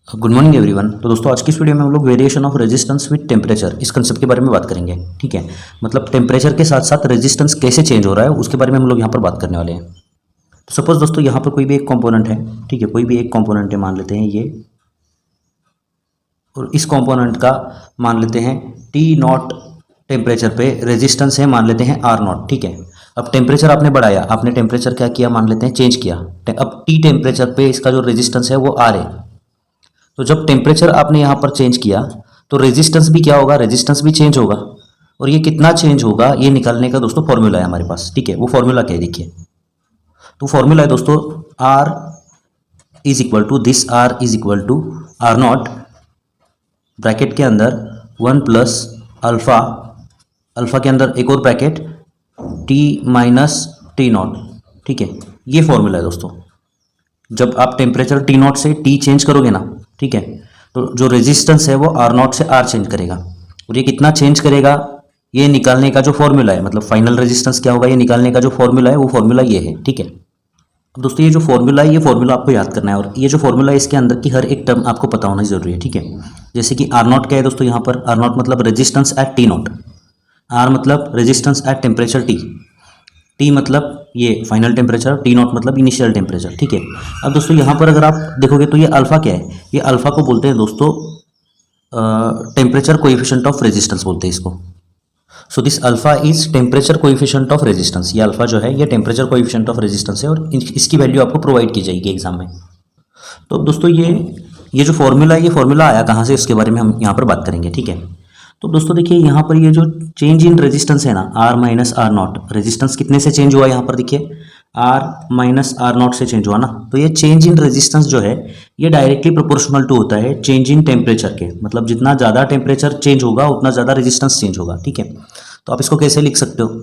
Good morning everyone. तो दोस्तों आज की इस वीडियो में हम लोग variation of resistance with temperature इस कंसेप्ट के बारे में बात करेंगे। ठीक है, मतलब टेम्परेचर के साथ साथ रेजिस्टेंस कैसे चेंज हो रहा है उसके बारे में हम लोग यहाँ पर बात करने वाले हैं। तो सपोज दोस्तों यहाँ पर कोई भी एक कंपोनेंट है, ठीक है, कोई भी एक कंपोनेंट है, मान लेते हैं ये, और इस कंपोनेंट का मान लेते हैं टी नॉट टेम्परेचर पे रेजिस्टेंस है, मान लेते हैं आर नॉट। ठीक है, अब टेम्परेचर आपने बढ़ाया, आपने टेम्परेचर क्या किया, मान लेते हैं चेंज किया। अब टी टेम्परेचर पे इसका जो रेजिस्टेंस है वो आर है। तो जब टेम्परेचर आपने यहाँ पर चेंज किया तो रेजिस्टेंस भी क्या होगा, रेजिस्टेंस भी चेंज होगा। और ये कितना चेंज होगा ये निकालने का दोस्तों फॉर्मूला है हमारे पास। ठीक है, वो फॉर्मूला क्या है देखिए। तो फॉर्मूला है दोस्तों R is equal to this, R is equal to R nought bracket के अंदर 1 प्लस अल्फा, अल्फा के अंदर एक और bracket T minus T nought. ठीक है, ये फॉर्मूला है दोस्तों। जब आप टेम्परेचर टी नॉट से टी चेंज करोगे ना, ठीक है, तो जो रेजिस्टेंस है वो आर नॉट से आर चेंज करेगा। और ये कितना चेंज करेगा ये निकालने का जो फॉर्मूला है, मतलब फाइनल रेजिस्टेंस क्या होगा ये निकालने का जो फॉर्मूला है वो फॉर्मूला ये है। ठीक है, अब दोस्तों ये जो फॉर्मूला है ये फॉर्मूला आपको याद करना है, और ये जो फॉर्मूला है इसके अंदर की हर एक टर्म आपको पता होना जरूरी है। ठीक है, जैसे कि आर नॉट क्या है दोस्तों, यहाँ पर आर नॉट मतलब resistance at T nought, R मतलब resistance at temperature T, T मतलब ये फाइनल टेम्परेचर, टी नॉट मतलब इनिशियल टेम्परेचर। ठीक है, अब दोस्तों यहाँ पर अगर आप देखोगे तो ये अल्फा क्या है, ये अल्फा को बोलते हैं दोस्तों टेम्परेचर कोएफिशिएंट ऑफ रेजिस्टेंस बोलते हैं इसको। So this alpha is temperature coefficient of resistance. ये अल्फा जो है ये टेम्परेचर कोएफिशिएंट ऑफ रेजिस्टेंस है, और इसकी वैल्यू आपको प्रोवाइड की जाएगी एग्जाम में। तो दोस्तों ये जो फॉर्मूला है ये फॉर्मूला आया कहाँ से उसके बारे में हम यहाँ पर बात करेंगे। ठीक है, तो दोस्तों देखिए यहाँ पर ये जो चेंज इन रेजिस्टेंस है ना, R minus R nought, resistance कितने से चेंज हुआ यहाँ पर देखिए, आर माइनस आर नॉट से चेंज हुआ ना। तो ये चेंज इन रेजिस्टेंस जो है ये डायरेक्टली प्रोपोर्शनल टू होता है चेंज इन टेम्परेचर के, मतलब जितना ज़्यादा टेम्परेचर चेंज होगा उतना ज़्यादा रेजिस्टेंस चेंज होगा। ठीक है, तो आप इसको कैसे लिख सकते हो,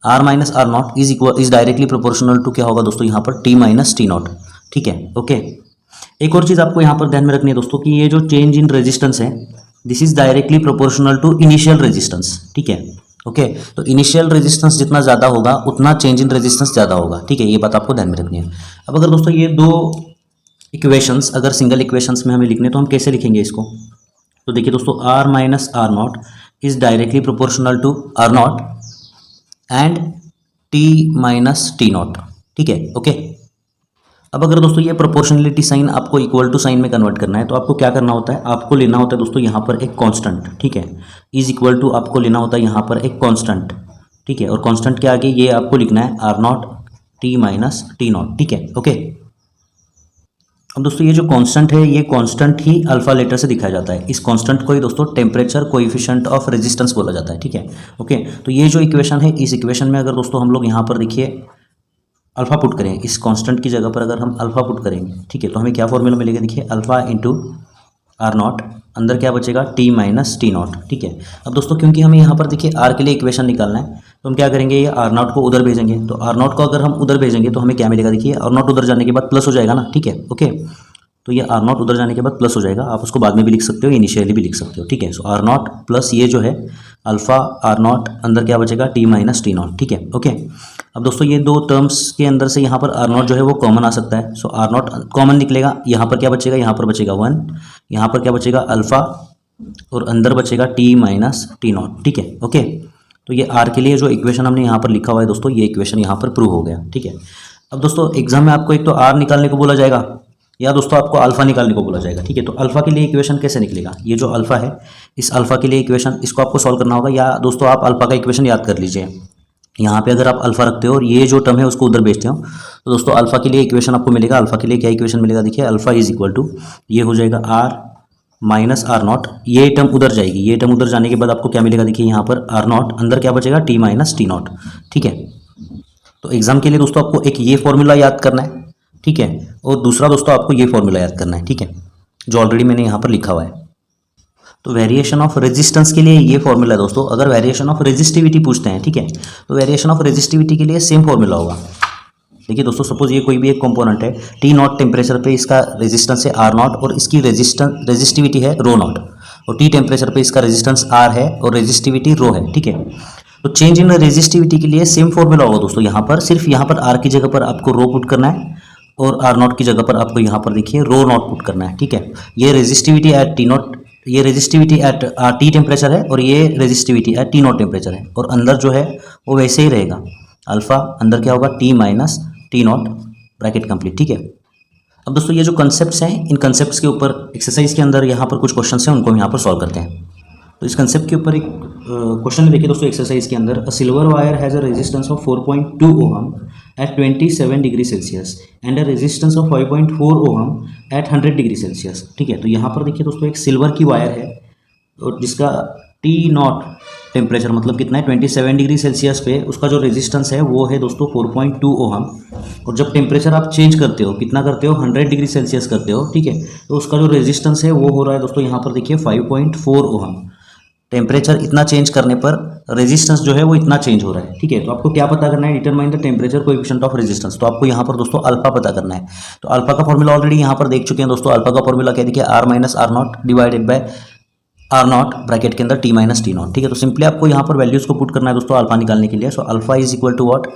R minus R nought is directly proportional to क्या होगा दोस्तों यहाँ पर टी माइनस टी नॉट। ठीक है, ओके। एक और चीज़ आपको यहाँ पर ध्यान में रखनी है दोस्तों कि ये जो चेंज इन रेजिस्टेंस है this is directly proportional to initial resistance. ठीक है, ओके। तो इनिशियल रेजिस्टेंस जितना ज़्यादा होगा उतना चेंज इन रेजिस्टेंस ज़्यादा होगा। ठीक है, ये बात आपको ध्यान में रखनी है। अब अगर दोस्तों ये दो इक्वेशंस अगर सिंगल इक्वेशंस में हमें लिखने तो हम कैसे लिखेंगे इसको, तो देखिए दोस्तों R minus R nought is directly proportional to R nought and T minus T nought. ठीक है, ओके। अब अगर दोस्तों ये प्रोपोर्शनलिटी साइन आपको इक्वल टू साइन में कन्वर्ट करना है तो आपको क्या करना होता है, आपको लेना होता है दोस्तों यहाँ पर एक कांस्टेंट। ठीक है, इज इक्वल टू आपको लेना होता है यहाँ पर एक कांस्टेंट। ठीक है, और कांस्टेंट के आगे ये आपको लिखना है R nought T minus T nought. ठीक है, ओके। अब दोस्तों ये जो कांस्टेंट है ये कांस्टेंट ही अल्फा लेटर से दिखाया जाता है। इस कांस्टेंट को ही दोस्तों टेम्परेचर कोएफिशिएंट ऑफ रेजिस्टेंस बोला जाता है। ठीक है, ओके। तो ये जो इक्वेशन है इस इक्वेशन में अगर दोस्तों हम लोग यहाँ पर देखिए अल्फा पुट करें, इस कांस्टेंट की जगह पर अगर हम अल्फा पुट करेंगे, ठीक है, तो हमें क्या फॉर्मूला मिलेगा देखिए, अल्फा इंटू आर नॉट, अंदर क्या बचेगा टी माइनस टी नॉट। ठीक है, अब दोस्तों क्योंकि हमें यहाँ पर देखिए आर के लिए इक्वेशन निकालना है तो हम क्या करेंगे, ये आर नॉट को उधर भेजेंगे। तो आर नॉट को अगर हम उधर भेजेंगे तो हमें क्या मिलेगा देखिए, आर नॉट उधर जाने के बाद प्लस हो जाएगा ना। ठीक है, ओके। तो ये आर नॉट उधर जाने के बाद प्लस हो जाएगा, आप उसको बाद में भी लिख सकते हो, इनिशियली भी लिख सकते हो। ठीक है, सो आर नॉट प्लस ये जो है अल्फा आर नॉट, अंदर क्या बचेगा टी माइनस टी नॉट। ठीक है, ओके। अब दोस्तों ये दो टर्म्स के अंदर से यहाँ पर आर नॉट जो है वो कॉमन आ सकता है। सो आर नॉट कॉमन निकलेगा, यहाँ पर क्या बचेगा, यहाँ पर बचेगा 1, यहाँ पर क्या बचेगा अल्फा, और अंदर बचेगा टी माइनस टी नॉट। ठीक है, ओके। तो ये आर के लिए जो इक्वेशन हमने यहाँ पर लिखा हुआ है दोस्तों, ये इक्वेशन यहाँ पर प्रूव हो गया। ठीक है, अब दोस्तों एग्जाम में आपको एक तो आर निकालने को बोला जाएगा या दोस्तों आपको अल्फा निकालने को बोला जाएगा। ठीक है, तो अल्फा के लिए इक्वेशन कैसे निकलेगा, ये जो अल्फा है इस अल्फा के लिए इक्वेशन इसको आपको सॉल्व करना होगा, या दोस्तों आप अल्फा का इक्वेशन याद कर लीजिए। यहाँ पे अगर आप अल्फा रखते हो और ये जो टर्म है उसको उधर भेजते हो तो दोस्तों अल्फा के लिए इक्वेशन आपको मिलेगा। अल्फा के लिए क्या इक्वेशन मिलेगा देखिए, अल्फा इज इक्वल टू ये हो जाएगा आर माइनस आर नॉट, ये टर्म उधर जाएगी, ये टर्म उधर जाने के बाद आपको क्या मिलेगा देखिए, यहाँ पर आर नॉट, अंदर क्या बचेगा टी माइनस टी नॉट। ठीक है, तो एग्जाम के लिए दोस्तों आपको एक ये फॉर्मूला याद करना है। ठीक है, और दूसरा दोस्तों आपको ये फॉर्मूला याद करना है। ठीक है, जो ऑलरेडी मैंने यहाँ पर लिखा हुआ है। तो वेरिएशन ऑफ रेजिस्टेंस के लिए ये फॉर्मूला है दोस्तों। अगर वेरिएशन ऑफ रेजिस्टिविटी पूछते हैं, ठीक है, तो वेरिएशन ऑफ रेजिस्टिविटी के लिए सेम फॉर्मूला होगा। देखिए दोस्तों सपोज ये कोई भी एक कंपोनेंट है, टी नॉट टेम्परेचर पे इसका रेजिस्टेंस है आर नॉट और इसकी रेजिस्टिविटी है रो नॉट, और टी टेम्परेचर पे इसका रेजिस्टेंस आर है और रेजिस्टिविटी रो है। ठीक है, तो चेंज इन रेजिस्टिविटी के लिए सेम फॉर्मूला होगा दोस्तों। यहाँ पर सिर्फ यहाँ पर आर की जगह पर आपको रो पुट करना है और आर नॉट की जगह पर आपको यहाँ पर देखिए रो नॉट पुट करना है, ठीक है। ये रेजिस्टिविटी एट टी नॉट, ये रेजिस्टिविटी एट टी टेम्परेचर है और ये resistivity eight T not temperature है, और अंदर जो है वो वैसे ही रहेगा। अल्फा अंदर क्या होगा, T minus T not, bracket complete, ठीक है। अब दोस्तों ये जो कंसेप्ट्स हैं, इन कंसेप्ट्स के ऊपर एक्सरसाइज के अंदर यहाँ पर कुछ क्वेश्चन हैं, उनको हम यहाँ पर सॉल्व करते हैं। तो इस कंसेप्ट के ऊपर एक क्वेश्चन देखिए दोस्तों एक्सरसाइज के अंदर, a silver wire has a resistance of 4.2 ohm at 27 degree Celsius and a resistance of 5.4 ohm at 100 degree Celsius, ठीक है। तो यहाँ पर देखिए दोस्तों एक सिल्वर की वायर है और जिसका टी नॉट टेम्परेचर मतलब कितना है 27 डिग्री सेल्सियस पे, उसका जो रेजिस्टेंस है वो है दोस्तों 4.2 ओहम, और जब टेम्परेचर आप चेंज करते हो, कितना करते हो, 100 डिग्री सेल्सियस करते हो, ठीक है, तो उसका जो रेजिस्टेंस है वो हो रहा है दोस्तों यहाँ पर देखिए 5.4 ओहम। टेम्परेचर इतना चेंज करने पर रेजिस्टेंस जो है वो इतना चेंज हो रहा है, ठीक है। तो आपको क्या पता करना है, determine the temperature coefficient of resistance. तो आपको यहाँ पर दोस्तों अल्फा पता करना है। तो अल्फा का फॉर्मूला ऑलरेडी यहाँ पर देख चुके हैं दोस्तों। अल्फा का फॉर्मूला क्या देखिए, R minus R nought divided by R nought bracket के अंदर टी माइनस टी नॉट, ठीक है। तो सिंपली आपको यहाँ पर वैल्यूज़ को पुट करना है दोस्तों अल्फा निकालने के लिए। So alpha is equal to what,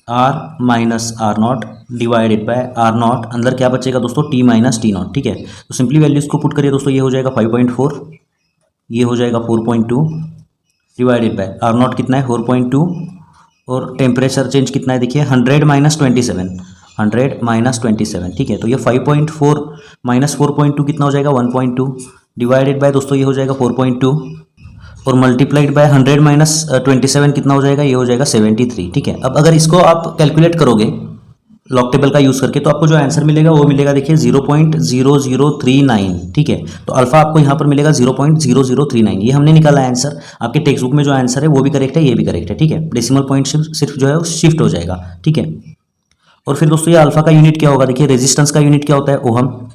R minus R nought divided by R nought, अंदर क्या बचेगा दोस्तों, टी माइनस टी नॉट, ठीक है। तो सिंपली वैल्यूज़ को पुट करिए दोस्तों, ये हो जाएगा 5.4, ये हो जाएगा 4.2 डिवाइडेड बाय आर नॉट कितना है 4.2, और टेम्परेचर चेंज कितना है देखिए 100 माइनस 27, 100 माइनस 27, ठीक है। तो ये 5.4 माइनस 4.2 कितना हो जाएगा 1.2, डिवाइडेड बाय दोस्तों ये हो जाएगा 4.2, और मल्टीप्लाइड बाय 100 माइनस 27 कितना हो जाएगा, ये हो जाएगा 73, ठीक है। अब अगर इसको आप कैलकुलेट करोगे लॉग टेबल का यूज़ करके, तो आपको जो आंसर मिलेगा वो मिलेगा देखिए 0.0039, ठीक है। तो अल्फा आपको यहाँ पर मिलेगा 0.0039, ये हमने निकाला है आंसर। आपके टेक्स्ट बुक में जो आंसर है वो भी करेक्ट है, ये भी करेक्ट है, ठीक है। डेसिमल पॉइंट सिर्फ जो है वो शिफ्ट हो जाएगा, ठीक है। और फिर दोस्तों ये अल्फा का यूनिट क्या होगा, देखिए रेजिस्टेंस का यूनिट क्या होता है, ओहम,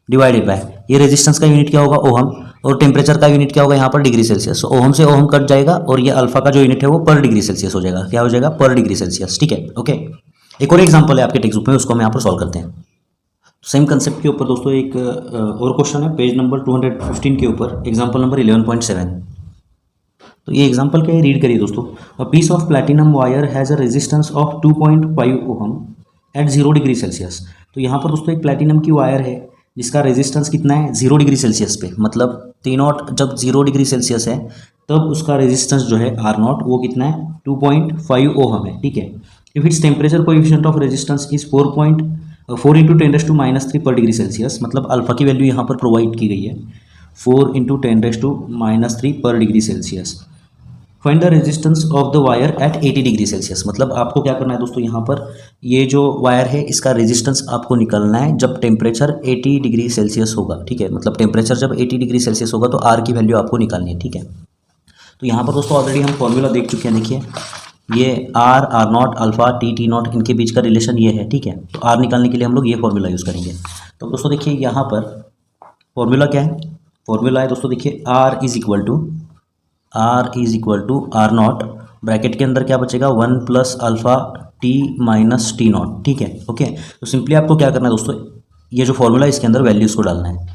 डिवाइडेड बाय ये रेजिस्टेंस का यूनिट क्या होगा, ओहम, और टेम्परेचर का यूनिट क्या होगा यहाँ पर डिग्री सेल्सियस। ओहम से ओहम कट जाएगा और ये अल्फा का जो यूनिट है वो पर डिग्री सेल्सियस हो जाएगा, क्या हो जाएगा, पर डिग्री सेल्सियस, ठीक है। ओके, एक और एग्जांपल है आपके टेक्स्ट बुक में, उसको हम यहाँ पर सॉल्व करते हैं। सेम कंसेप्ट के ऊपर दोस्तों एक और क्वेश्चन है पेज नंबर 215 के ऊपर, एग्जांपल नंबर 11.7। तो ये एग्जांपल क्या है, रीड करिए दोस्तों। A piece of platinum wire has a resistance of 2.5 ohm at 0 degree Celsius. तो यहाँ पर दोस्तों एक प्लैटिनम की वायर है जिसका रेजिस्टेंस कितना है 0 डिग्री सेल्सियस पे, मतलब टी नॉट जब 0 डिग्री सेल्सियस है तब उसका रेजिस्टेंस जो है आर नॉट वो कितना है 2.5 ओहम है, ठीक है। If its temperature coefficient of resistance is 4 into 10⁻³ पर डिग्री सेल्सियस, मतलब अल्फा की वैल्यू यहाँ पर प्रोवाइड की गई है 4 इंटू 10⁻³ पर degree Celsius. Find the resistance of the wire eight 80 degree Celsius, मतलब आपको क्या करना है दोस्तों, यहाँ पर ये जो वायर है इसका रेजिस्टेंस आपको निकालना है जब टेम्परेचर 80 डिग्री सेल्सियस होगा, ठीक है। मतलब टेम्परेचर जब 80 डिग्री सेल्सियस होगा तो आर की वैल्यू आपको निकालनी है, ठीक है। तो यहाँ पर दोस्तों ऑलरेडी हम फॉर्मूला देख चुके हैं, देखिए ये R nought alpha T nought इनके बीच का रिलेशन ये है, ठीक है। तो आर निकालने के लिए हम लोग ये फॉर्मूला यूज़ करेंगे। तो दोस्तों देखिए यहाँ पर फॉर्मूला क्या है, फॉर्मूला है दोस्तों देखिए R is equal to R nought, bracket के अंदर क्या बचेगा 1 plus alpha T minus T nought, ठीक है। ओके, तो सिंपली आपको क्या करना है दोस्तों, ये जो फॉर्मूला है इसके अंदर वैल्यूज़ को डालना है।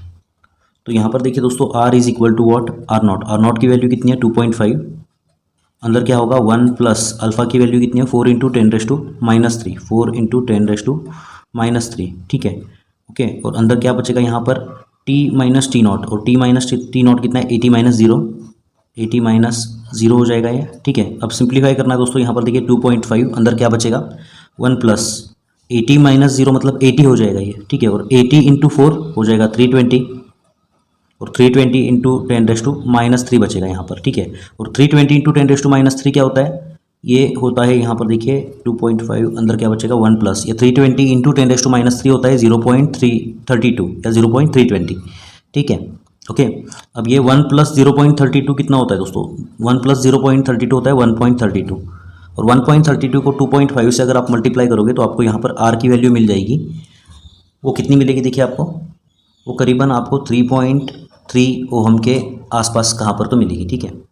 तो यहाँ पर देखिए दोस्तों R is equal to what, R nought की वैल्यू कितनी है 2.5, अंदर क्या होगा 1 प्लस अल्फा की वैल्यू कितनी है 4 इंटू 10⁻³ 4 इंटू 10⁻³, ठीक है। ओके, और अंदर क्या बचेगा यहाँ पर टी माइनस टी नॉट, और टी माइनस टी नॉट कितना है 80 माइनस 0, 80 माइनस 0 हो जाएगा ये, ठीक है। अब सिंप्लीफाई करना है दोस्तों, यहाँ पर देखिए 2.5, अंदर क्या बचेगा 1 प्लस 80 माइनस 0 मतलब 80 हो जाएगा ये, ठीक है। और 80 इंटू 4 हो जाएगा 320, और 320 इंटू 10⁻³ बचेगा यहाँ पर, ठीक है। और 320 इंटू 10⁻³ क्या होता है, ये होता है यहाँ पर देखिए 2.5, अंदर क्या बचेगा 1 प्लस ये 320 इंटू 10⁻³ होता है 0.332 या 0.320, ठीक है। ओके, अब ये 1 प्लस 0.32 कितना होता है दोस्तों, 1 प्लस 0.32 होता है 1.32, और 1.32 को 2.5 से अगर आप मल्टीप्लाई करोगे तो आपको यहाँ पर आर की वैल्यू मिल जाएगी। वो कितनी मिलेगी देखिए आपको, वो करीबन आपको 3.3 ओहम के आसपास कहाँ पर तो मिलेगी, ठीक है।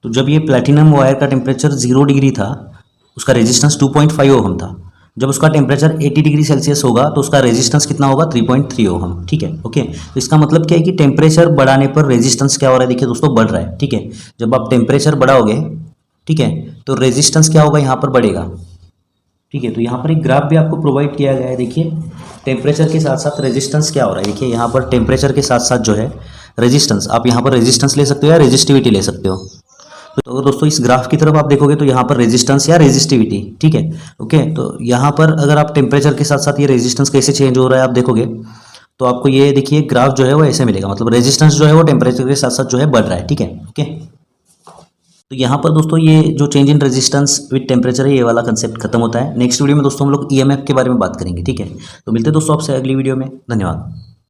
तो जब ये प्लैटिनम वायर का टेम्परेचर 0 डिग्री था, उसका रेजिस्टेंस 2.5 ओहम था। जब उसका टेम्परेचर 80 डिग्री सेल्सियस होगा तो उसका रेजिस्टेंस कितना होगा 3.3 ओहम, ठीक है। ओके, तो इसका मतलब क्या है कि टेम्परेचर बढ़ाने पर रेजिस्टेंस क्या हो रहा है, देखिए दोस्तों बढ़ रहा है, ठीक है। जब आप टेम्परेचर बढ़ाओगे, ठीक है, तो रेजिस्टेंस क्या होगा यहाँ पर बढ़ेगा, ठीक है। तो यहाँ पर एक ग्राफ भी आपको प्रोवाइड किया गया है। देखिए टेम्परेचर के साथ साथ रेजिस्टेंस क्या हो रहा है। देखिए यहाँ पर टेम्परेचर के साथ साथ जो है रेजिस्टेंस, आप यहाँ पर रेजिस्टेंस ले सकते हो या रेजिस्टिविटी ले सकते हो। तो अगर दोस्तों इस ग्राफ की तरफ आप देखोगे तो यहाँ पर रेजिस्टेंस या रेजिस्टिविटी, ठीक है, ओके। तो यहाँ पर अगर आप टेम्परेचर के साथ साथ ये रेजिस्टेंस कैसे चेंज हो रहा है आप देखोगे तो आपको ये देखिए ग्राफ जो है वो ऐसे मिलेगा, मतलब रेजिस्टेंस जो है वो टेम्परेचर के साथ साथ जो है बढ़ रहा है, ठीक है, ओके। तो यहाँ पर दोस्तों ये जो change in resistance with temperature है ये वाला कंसेप्ट खत्म होता है। नेक्स्ट वीडियो में दोस्तों हम लोग ईएमएफ के बारे में बात करेंगे, ठीक है। तो मिलते हैं दोस्तों आपसे अगली वीडियो में। धन्यवाद।